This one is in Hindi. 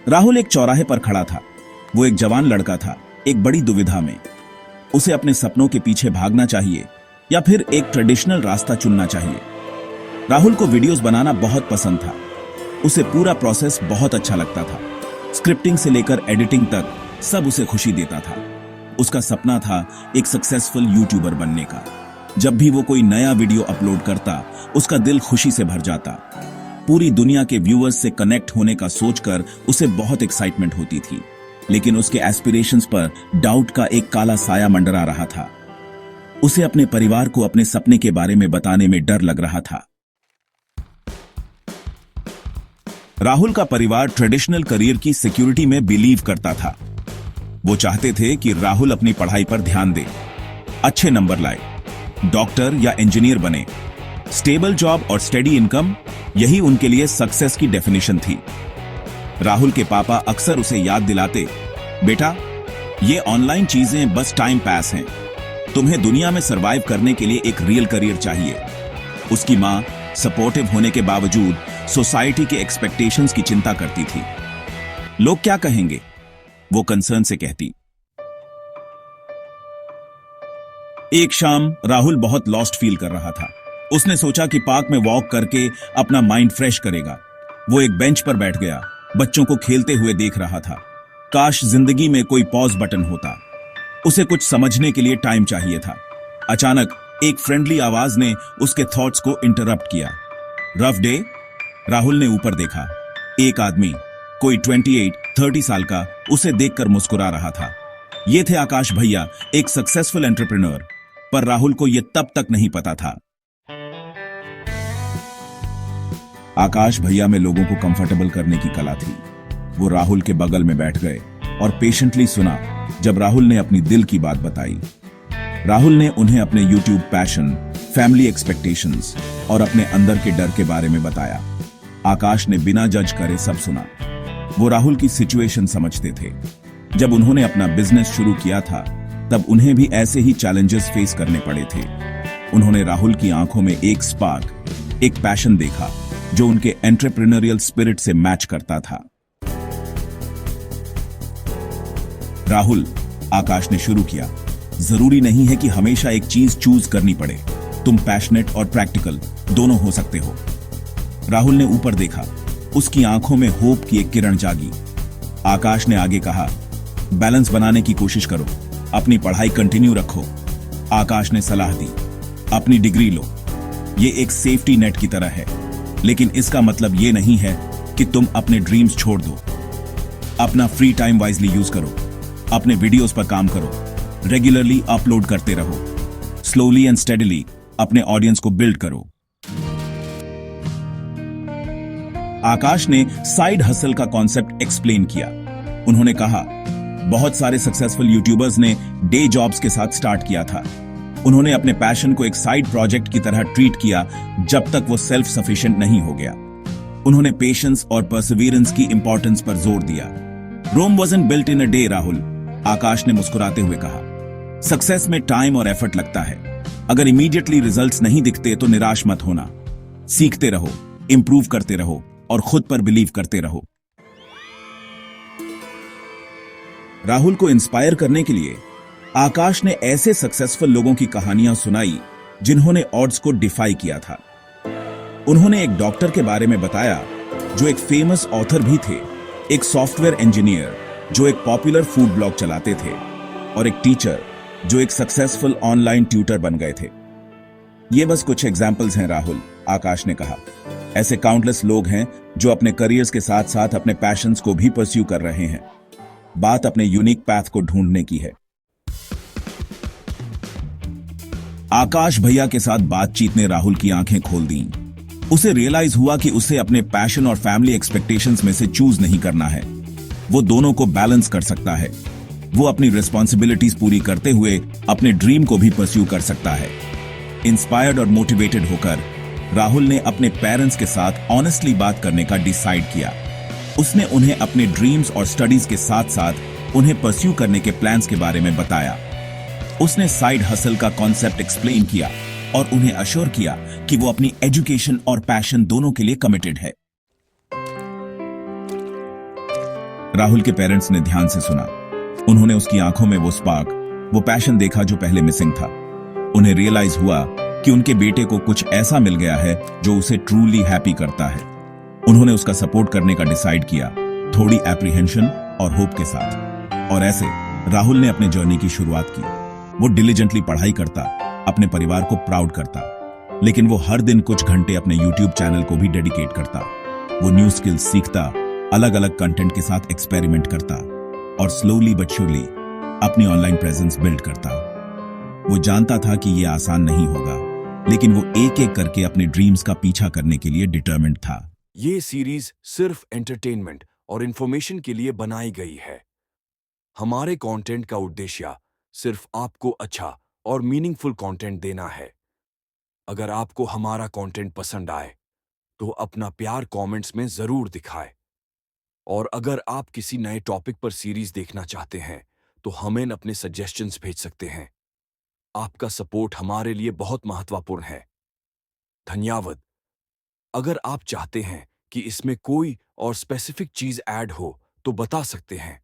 राहुल एक चौराहे पर खड़ा था। वो एक जवान लड़का था, एक बड़ी दुविधा में। उसे अपने सपनों के पीछे भागना चाहिए या फिर एक ट्रेडिशनल रास्ता चुनना चाहिए। राहुल को वीडियोस बनाना बहुत पसंद था। उसे पूरा प्रोसेस बहुत अच्छा लगता था। स्क्रिप्टिंग से लेकर एडिटिंग तक सब उसे खुशी देता था। उसका सपना था एक सक्सेसफुल यूट्यूबर बनने का। जब भी वो कोई नया वीडियो अपलोड करता, उसका दिल खुशी से भर जाता। पूरी दुनिया के व्यूअर्स से कनेक्ट होने का सोचकर उसे बहुत एक्साइटमेंट होती थी, लेकिन उसके एस्पिरेशंस पर डाउट का एक काला साया मंडरा रहा था। उसे अपने परिवार को अपने सपने के बारे में बताने में डर लग रहा था। राहुल का परिवार ट्रेडिशनल करियर की सिक्योरिटी में बिलीव करता था। वो चाहते थे कि राहुल अपनी पढ़ाई पर ध्यान दे, अच्छे नंबर लाए, डॉक्टर या इंजीनियर बने। स्टेबल जॉब और स्टेडी इनकम, यही उनके लिए सक्सेस की डेफिनेशन थी। राहुल के पापा अक्सर उसे याद दिलाते, बेटा, ये ऑनलाइन चीजें बस टाइम पास हैं। तुम्हें दुनिया में सरवाइव करने के लिए एक रियल करियर चाहिए। उसकी मां सपोर्टिव होने के बावजूद सोसाइटी के एक्सपेक्टेशंस की चिंता करती थी। लोग क्या कहेंगे, वो कंसर्न से कहती। एक शाम राहुल बहुत लॉस्ट फील कर रहा था। उसने सोचा कि पार्क में वॉक करके अपना माइंड फ्रेश करेगा। वो एक बेंच पर बैठ गया, बच्चों को खेलते हुए देख रहा था। काश जिंदगी में कोई पॉज बटन होता। उसे कुछ समझने के लिए टाइम चाहिए था। अचानक एक फ्रेंडली आवाज ने उसके थॉट्स को इंटरप्ट किया। Rough day? राहुल ने ऊपर देखा। एक आदमी, कोई 28-30 साल का, उसे देखकर मुस्कुरा रहा था। ये थे आकाश भैया, एक सक्सेसफुल एंटरप्रेन्योर। पर राहुल को यह तब तक नहीं पता था। आकाश भैया में लोगों को कंफर्टेबल करने की कला थी। वो राहुल के बगल में बैठ गए और पेशेंटली सुना जब राहुल ने अपनी दिल की बात बताई। राहुल ने उन्हें अपने यूट्यूब पैशन, फैमिली एक्सपेक्टेशंस और अपने अंदर के डर के बारे में बताया। आकाश ने बिना जज करे सब सुना। वो राहुल की सिचुएशन समझते थे। जब उन्होंने अपना बिजनेस शुरू किया था, तब उन्हें भी ऐसे ही चैलेंजेस फेस करने पड़े थे। उन्होंने राहुल की आंखों में एक स्पार्क, एक पैशन देखा जो उनके एंटरप्रेन्योरियल स्पिरिट से मैच करता था। राहुल, आकाश ने शुरू किया, जरूरी नहीं है कि हमेशा एक चीज चूज करनी पड़े। तुम पैशनेट और प्रैक्टिकल दोनों हो सकते हो। राहुल ने ऊपर देखा। उसकी आंखों में होप की एक किरण जागी। आकाश ने आगे कहा, बैलेंस बनाने की कोशिश करो, अपनी पढ़ाई कंटिन्यू रखो। आकाश ने सलाह दी, अपनी डिग्री लो। ये एक सेफ्टी नेट की तरह है, लेकिन इसका मतलब ये नहीं है कि तुम अपने ड्रीम्स छोड़ दो। अपना फ्री टाइम वाइजली यूज करो। अपने वीडियोस पर काम करो। रेगुलरली अपलोड करते रहो। स्लोली एंड स्टेडीली अपने ऑडियंस को बिल्ड करो। आकाश ने साइड हसल का कॉन्सेप्ट एक्सप्लेन किया। उन्होंने कहा, बहुत सारे सक्सेसफुल यूट्यूबर्स ने डे जॉब्स के साथ स्टार्ट किया था। उन्होंने अपने पैशन को एक साइड प्रोजेक्ट की तरह ट्रीट किया जब तक वो सेल्फ सफिशिएंट नहीं हो गया। उन्होंने पेशेंस और परसिवियरेंस की इंपॉर्टेंस पर जोर दिया। Rome wasn't built in a day Rahul, Akash ने मुस्कुराते हुए कहा। सक्सेस में टाइम और एफर्ट लगता है। अगर इमीडिएटली रिजल्ट्स नहीं दिखते तो निराश मत होना। सीखते रहो, इंप्रूव करते रहो और खुद पर बिलीव करते रहो। राहुल को इंस्पायर करने के लिए आकाश ने ऐसे सक्सेसफुल लोगों की कहानियां सुनाई जिन्होंने ऑड्स को डिफाई किया था। उन्होंने एक डॉक्टर के बारे में बताया जो एक फेमस ऑथर भी थे, एक सॉफ्टवेयर इंजीनियर जो एक पॉपुलर फूड ब्लॉग चलाते थे, और एक टीचर जो एक सक्सेसफुल ऑनलाइन ट्यूटर बन गए थे। ये बस कुछ एग्जाम्पल्स हैं राहुल, आकाश ने कहा। ऐसे काउंटलेस लोग हैं जो अपने करियर्स के साथ साथ अपने पैशंस को भी परस्यू कर रहे हैं। बात अपने यूनिक पैथ को ढूंढने की है। आकाश भैया के साथ बातचीत ने राहुल की आंखें खोल दी। उसे रियलाइज हुआ कि उसे अपने पैशन और फैमिली एक्सपेक्टेशंस में से चूज नहीं करना है। वो दोनों को बैलेंस कर सकता है। वो अपनी रिस्पॉन्सिबिलिटीज पूरी करते हुए अपने ड्रीम को भी परस्यू कर सकता है। इंस्पायर्ड और मोटिवेटेड होकर राहुल ने अपने पेरेंट्स के साथ ऑनेस्टली बात करने का डिसाइड किया। उसने उन्हें अपने ड्रीम्स और स्टडीज के साथ साथ उन्हें परस्यू करने के प्लान्स के बारे में बताया। उसने साइड हसल का कॉन्सेप्ट एक्सप्लेन किया और उन्हें अश्योर किया कि वो अपनी एजुकेशन और पैशन दोनों के लिए कमिटेड है। राहुल के पेरेंट्स ने ध्यान से सुना। उन्होंने उसकी आंखों में वो स्पार्क, वो पैशन देखा जो पहले मिसिंग था। उन्हें रियलाइज हुआ कि उनके बेटे को कुछ ऐसा मिल गया है जो उसे ट्रूली हैप्पी करता है। उन्होंने उसका सपोर्ट करने का डिसाइड किया, थोड़ी एप्रीहेंशन और होप के साथ। और ऐसे राहुल ने अपने जर्नी की शुरुआत की। वो डिलीजेंटली पढ़ाई करता, अपने परिवार को प्राउड करता, लेकिन वो हर दिन कुछ घंटे अपने यूट्यूब चैनल को भी डेडिकेट करता। वो न्यू स्किल्स सीखता, अलग अलग कंटेंट के साथ एक्सपेरिमेंट करता और स्लोली बट श्योरली अपनी ऑनलाइन प्रेजेंस बिल्ड करता। वो जानता था कि ये आसान नहीं होगा, लेकिन वो एक एक करके अपने ड्रीम्स का पीछा करने के लिए डिटरमिन्ड था। ये सीरीज सिर्फ एंटरटेनमेंट और इंफॉर्मेशन के लिए बनाई गई है। हमारे कंटेंट का उद्देश्य सिर्फ आपको अच्छा और मीनिंगफुल कंटेंट देना है। अगर आपको हमारा कंटेंट पसंद आए तो अपना प्यार कमेंट्स में जरूर दिखाएं। और अगर आप किसी नए टॉपिक पर सीरीज देखना चाहते हैं तो हमें अपने सजेशंस भेज सकते हैं। आपका सपोर्ट हमारे लिए बहुत महत्वपूर्ण है। धन्यवाद। अगर आप चाहते हैं कि इसमें कोई और स्पेसिफिक चीज ऐड हो तो बता सकते हैं।